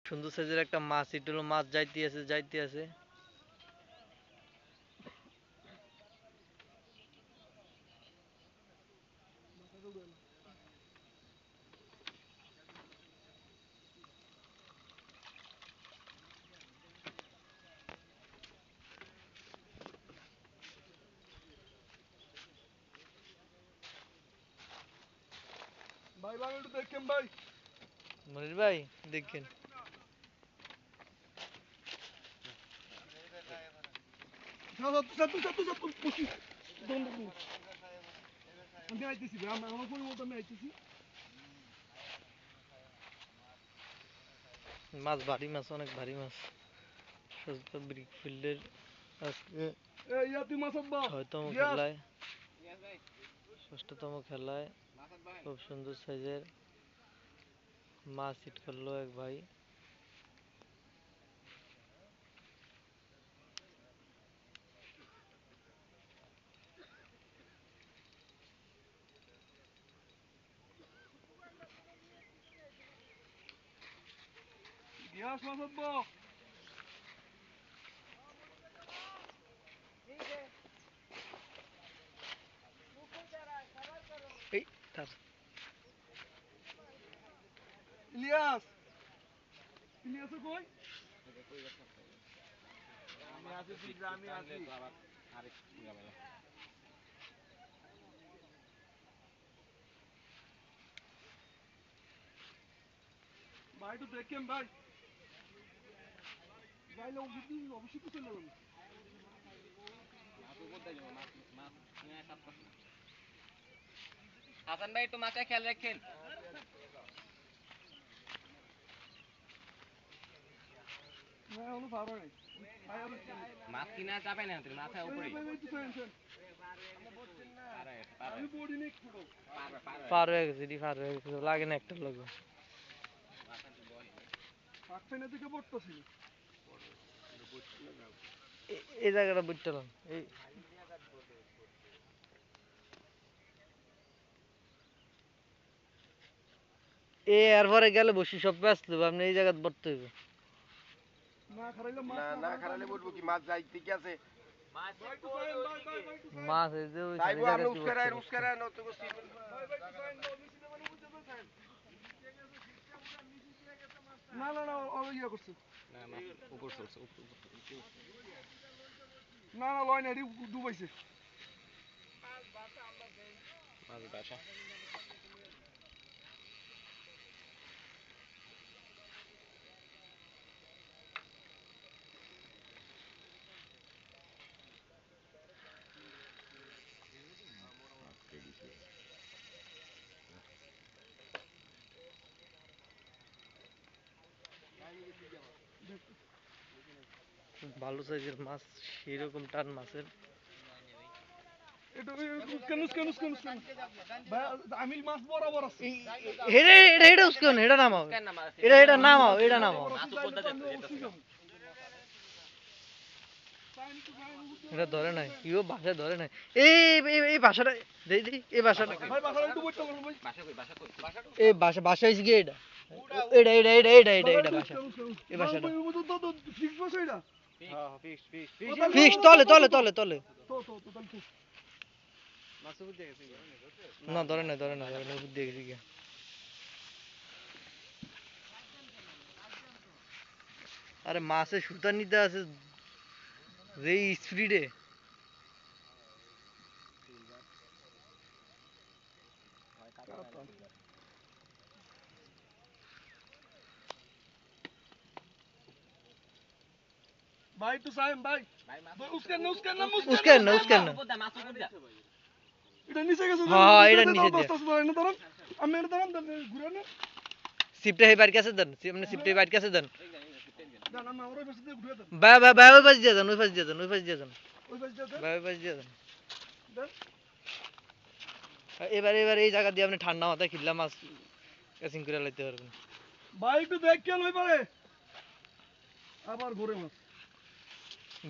সুন্দর সাইজের একটা মাছ, এটা হলো মাছ যাইতে আছে। ভাই ভাই একটু দেখেন ভাই। মনির ভাই দেখেন। আমি আইতেছি ভাই, আমার পরিমতো আমি আইতেছি। মাছ ভারী মাছ, অনেক ভারী মাছ। সৈয়দপুর ব্রিক ফিল্ডের আজকে তুই মাছ আব্বা ৬তম গিয়াস। খেলায়, ৬তম খেলায় খুব সুন্দর সাইজের মাছ হিট করলো এক ভাই। গিয়াস মাছ আব্বা। এই তার ইলিয়াস, ইলিয়াস কই? আমি আছি ঠিক, আমি আছি। ভাই একটু দেখেন ভাই। ভাই অবশ্যই তো চলে যাবো। হাসান ভাই একটু মাথায় খেয়াল রাখেন। না এখনো পারো নাই। ভাই আর মাছ কিনা যাবে না, তুমি মাথায় উপরে একটু শুনেন। আমি বডি নেই ছোট। পার হয়ে গেছে, পার হয়ে গেছে, লাগে না একটা লোক। পাক ফেনে থেকে পড়তেছি। এই জায়গাটা বুঝলাম। এরপরে গেলে বসি সব ব্যস্ত, আপনি এই জায়গায় পড়তে হইব। না খারাইলে মাছ না খারালে বলবো কি মাছ যাই ঠিক আছে। মাছ এই যে ওই তাইবো আপনি জায়গাতে উস্কারায় বসতে। উস্কারায় নত করছি। না না না ও ইয়া করছে। না মাছ উপর চলছে, উপর না না লয় না, এটি ডুবাইছে। মাছ বাসা। ভালো সাইজের মাছ, সেরকম টান মাছের। এটা উস্কান উস্কান উস্কান উস্কান। ভাই আমি মাছ বরাবর আছে। এটা উস্কান, এটা নামাও, এটা নামাও, এটা নামাও। এটা ধরে নাই, ইও ভাষা ধরে নাই। এই এই এই ভাষাটা দেই দেই, এই ভাষাটা ভাই বাসাটা একটু বইতে পারবো ভাই। বাসা কই, বাসা কই? এই ভাষা হইছে কি এটা? এটা ভাষা। এই ভাষাটা ফিক্স বসে এটা। হ্যাঁ ফিক্স ফিক্স ফিক্স, তলে তলে তলে তলে। তো তো তো তাহলে তো মাসুদ দিয়ে গেছে। না ধরে নাই, ধরে নাই, ধরে নাই, বুদ্ধি গেছি গিয়া। আরে মাছে সুতা নিতে আছে যে স্পিডে। ভাই একটু সাইম ভাই। ভাই মাছ উস্কান না উস্কান না উস্কান না, উস্কান না। উপর দা, মাছ উপর দা। এটা নিচে গেছে। হ্যাঁ, এটা নিচে দিয়ে। না ধরেন আমি এটা ধরেন ঘুরে না। সিপটা হে বাইর কাছে দেন, আপনি সিপটা বাইর কাছে দেন। না না আমরা ওই পাশে দিয়ে ঘুরে দেন। বাই বাই বাই, ওই পাশে দিয়ে দেন, ওই পাশে দিয়ে দেন, ওই পাশে দিয়ে দেন, ওই পাশে দিয়ে দেন। বাই ওই পাশে দিয়ে দেন। দেন। এবার এই জায়গা দিয়ে আপনি ঠান্ডা মাথায় খিল্লা মাছ ক্যাচিং করে লাইতে পারবেন। ভাই একটু দেখ কেন হই পারে। আবার ঘুরে মাছ।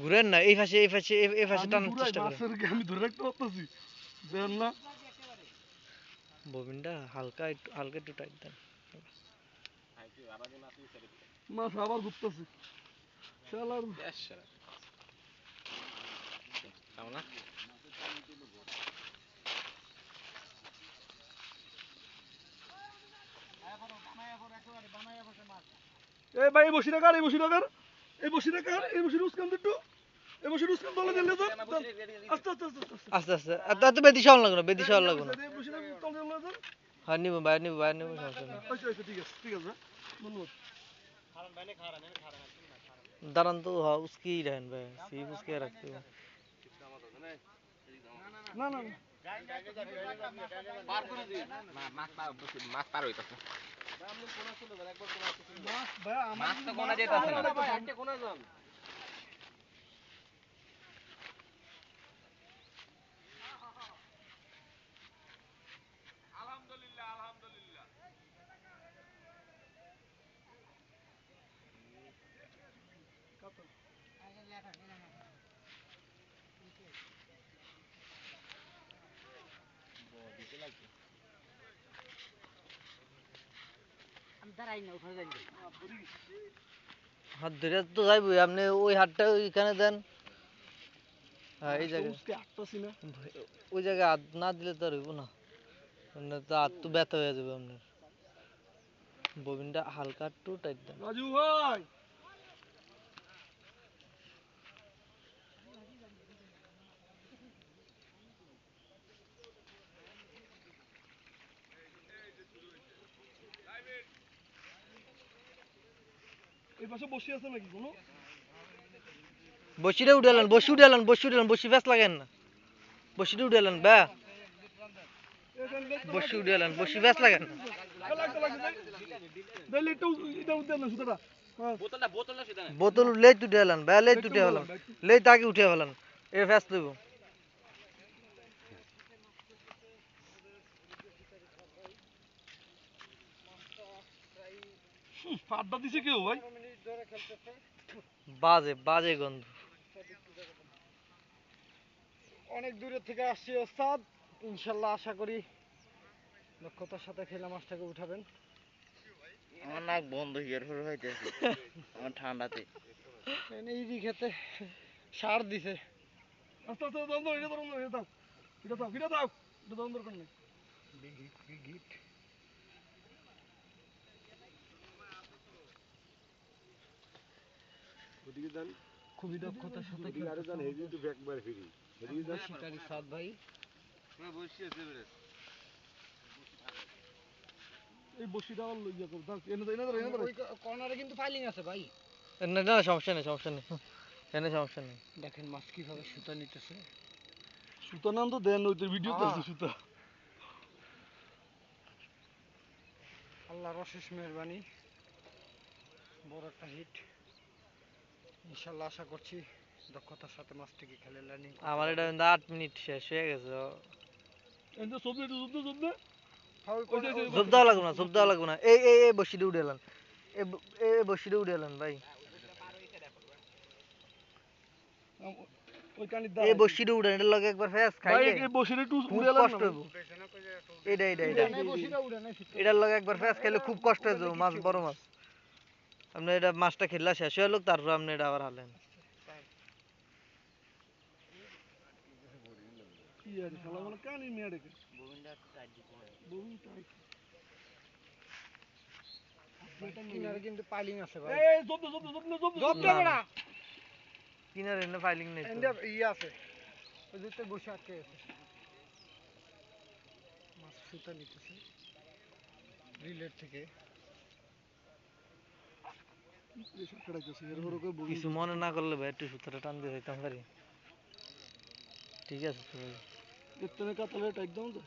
ঘুরেন না, এই পাশে এই পাশে এই পাশে আমি টানার ঘুরাই চেষ্টা করেন। মাছের আমি ধরে রাখতে পারতেছি। দেন না। ববিনটা হালকা একটু টাইট দেন। ভাই তুই আবার মাছ নিয়ে চলে। মাছ আবার ঘুরতেছে শালার কেমন না? এই ভাই এই বসি রাখার এই বসি রাখার এই বসি রাখার এই বসি রুস্কান একটু এই বসি রুস্কান তলে দিলে তো আস্তে আস্তে আস্তে আস্তে আস্তে আস্তে এত বেদি শাওন লাগবে না, বেদি শাওন লাগবে না। এই বসি রাখার তলে দিলে তো হ্যাঁ নিবো ভাই, নিবো ভাই, নিবো, সমস্যা নেই। আচ্ছা আচ্ছা ঠিক আছে ধন্যবাদ দাঁড়ান তো, হ্যাঁ উসকি रहेन भाई, सीप उसके रखते हो। না না না মাছ পার হইতাছে। মাছ ভাই আমার মাছ তো কোনা যেতেছে না। ভাই একটা কোনা যান হাত ধরে তো যাইবো, আপনি ওই হাতটা ওইখানে দেন। হ্যাঁ এই জায়গায়, উসকে আটতাছি না ওই জায়গায় হাত না দিলে তো আর হইব না, মানে তো হাত তো ব্যথা হয়ে যাবে আপনার। ববিনটা হালকা একটু টাইট দেন। রাজু ভাই এই পাশে বসে আছে নাকি কোনো বসিটা উঠালেন, বসি উঠালেন, বসি উঠালেন, বসি ফ্যাস লাগেন না, বসিটা উঠালেন বা বসি উঠালেন, বসি ফ্যাস লাগেন না। দিলে একটু এটা উঠে না সুতরা বোতলটা সেটা না। বোতল লেই তুটে হলান বা লেই তুটে হলান, লেই তাকে উঠে হলান, এ ফ্যাস লইব। ফাড্ডা দিছে কেউ ভাই বাজে বাজে গন্ধ। অনেক দূরের থেকে আসছি ওস্তাদ, ইনশাল্লাহ আশা করি দক্ষতার সাথে খেলা মাছটাকে উঠাবেন। আমার নাক বন্ধ হিয়ার ফের হইতেছে আমার ঠান্ডাতে। এই খেতে সার দিছে। আস্তে আস্তে দ্বন্দ্ব এটা দ্বন্দ্ব এটা দাও এটা দাও এটা দাও এটা দ্বন্দ্ব দরকার নেই খুবই দক্ষতার সাথে শিকারি সাদ ভাই। এই বসিটা আমার লইয়া কর দাও এনে দাও এনে দাও এনে দাও ওই কর্নারে কিন্তু ফাইলিং আছে ভাই। না না সমস্যা নেই, সমস্যা নেই, এনে সমস্যা নেই। দেখেন মাছ কিভাবে সুতা নিতেছে। সুতা নাম তো দেন ওই ভিডিওতে আছে সুতা আল্লাহর অশেষ মেহেরবানি, বড় একটা হিট। ইনশাল্লাহ আশা করছি দক্ষতার সাথে মাছটিকে খেলে লার্নিং। আমার এটা কিন্তু 8 মিনিট শেষ হয়ে গেছে। এনে সবজি একটু সবজি সবজি জব দেওয়া লাগবে না, জব দেওয়া লাগবে না। এই এই এই বসিটা উঠেলেন, এই বসিটা উঠেলেন ভাই, ওই কানি এই বসিটা উঠেন, এটার লগে একবার ফ্যাস ভাই খাইলে এই বসিটা একটু খুব উড়ে লাগ কষ্ট হইব। এটা এটা এটা এটার লগে একবার ফ্যাস খাইলে খুব কষ্ট হয়ে যাবে, মাছ বড় মাছ। আপনি এটা মাছটা খেলা শেষ হয়ে লোক, তারপর আপনি এটা আবার হালেন। কি আর শালা বলে কানি মেয়ে রেখে ববিন টাইট কিনারে কিন্তু পাইলিং আছে ভাই। এই জব দে জব দে জব দে জব দে জব দে বেড়া। কিনারে এনে ফাইলিং নেই তো। এন্ডে ইয়ে আছে ওই দুটো বসে আটকে আছে। মাছ সুতা নিতেছে রিলের থেকে। প্রেসার কাটাইতেছে এর বড় করে ববিন কিছু মনে না করলে ভাই একটু সুতরাং টান দিয়ে যাইতাম পারি। ঠিক আছে তো ভাই, এতনে কাতলে টাইট দাও তো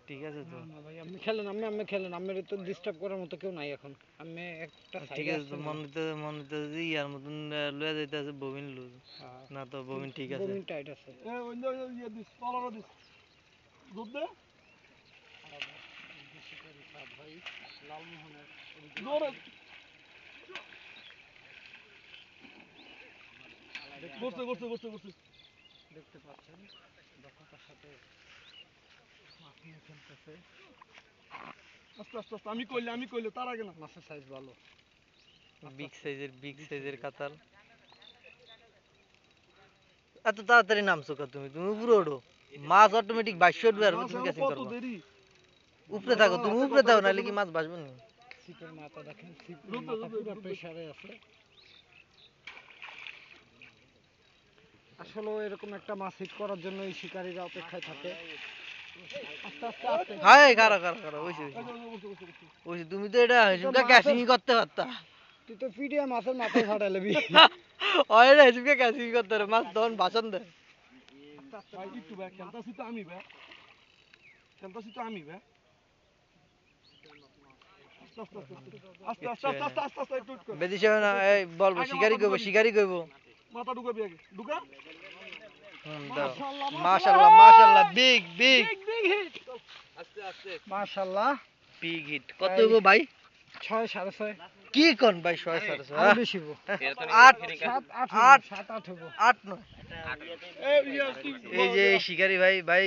ঠিক আছে তো, না ভাই আপনি খেলেন, আপনি খেলেন, আমার তো ডিস্টার্ব করার মতো কেউ নাই এখন। আমি একটা ঠিক সাইডে আছে তো। মনে হইতে ইয়ার মতন লয়ে যাইতেছে ববিন লুজ না তো, ববিন ঠিক আছে। বমিন টাইট আছে। এ ওই যে ইয়ে দিস কলার দিস জব দে শিকারি সাদ ভাই লালমোহনের জোরে করতে করতে করতে করতে দেখতে পাচ্ছেন দক্ষতার সাথে মাছ নিয়ে খেলতেছে। আস্তে আস্তে আস্তে আমি কইলে তার আগে না মাছের সাইজ ভালো। বিগ সাইজের কাতাল। এত তাড়াতাড়ি নামছো কা তুমি? তুমি উপরে ওঠো। মাছ অটোমেটিক ভাসে উঠবে আর মাছ তুমি এখন ক্যাচিং কত করবা। দেরি? উপরে থাকো, তুমি উপরে থাকো নাহলে কি মাছ ভাসবে না? ছিপের মাথা দেখেন, ছিপের রুদ্র, মাথা রুদ্র, পুরো রুদ্র। প্রেসারে আছে। আসলে এরকম একটা মাছ হিট করার জন্য এই শিকারীরা অপেক্ষায় থাকে। আস্তে আস্তে আস্তে হাই খারা খারা খারা ওইছে এই যে, বসে, বসে, বসে। ওইছে তুমি তো এটা হিসুমকা মাছের- ক্যাচিং করতে পারতা। তুই তো পিডিয়া মাছের মাথায় ফাটাই লেবি। ওই রে হিসুমকা ক্যাচিং করতে পারে মাছ তখন ভাষণ দেয়। ভাই, একটু ভাই, খেলতাছি তো আমি ভাই। খেলতাছি তো আমি ভাই। আস্তে, আস্তে, আস্তে, আস্তে, আস্তে, আস্তে, আস্তে, আস্তে, আস্তে, একটু, একটু করে। বেদিছে না এই বলবো আগে শিকারি মাথা কইবো ঢুকাবি। শিকারি কইবো। মাথা ঢুকাবি আগে। ঢুকা। দাও। মাশাআল্লাহ, মাশাআল্লাহ মাশাআল্লাহ বিগ বিগ মাশাআল্লাহ। Big hit. কত হইবো ভাই? 6 6.5 কি কোন ভাই 6.5? আরো বেশি হবো। 8 7 8 আট। 7 8 হবো। 8 9। এই, ইয়া, তুই এই যে শিকারি ভাই ভাই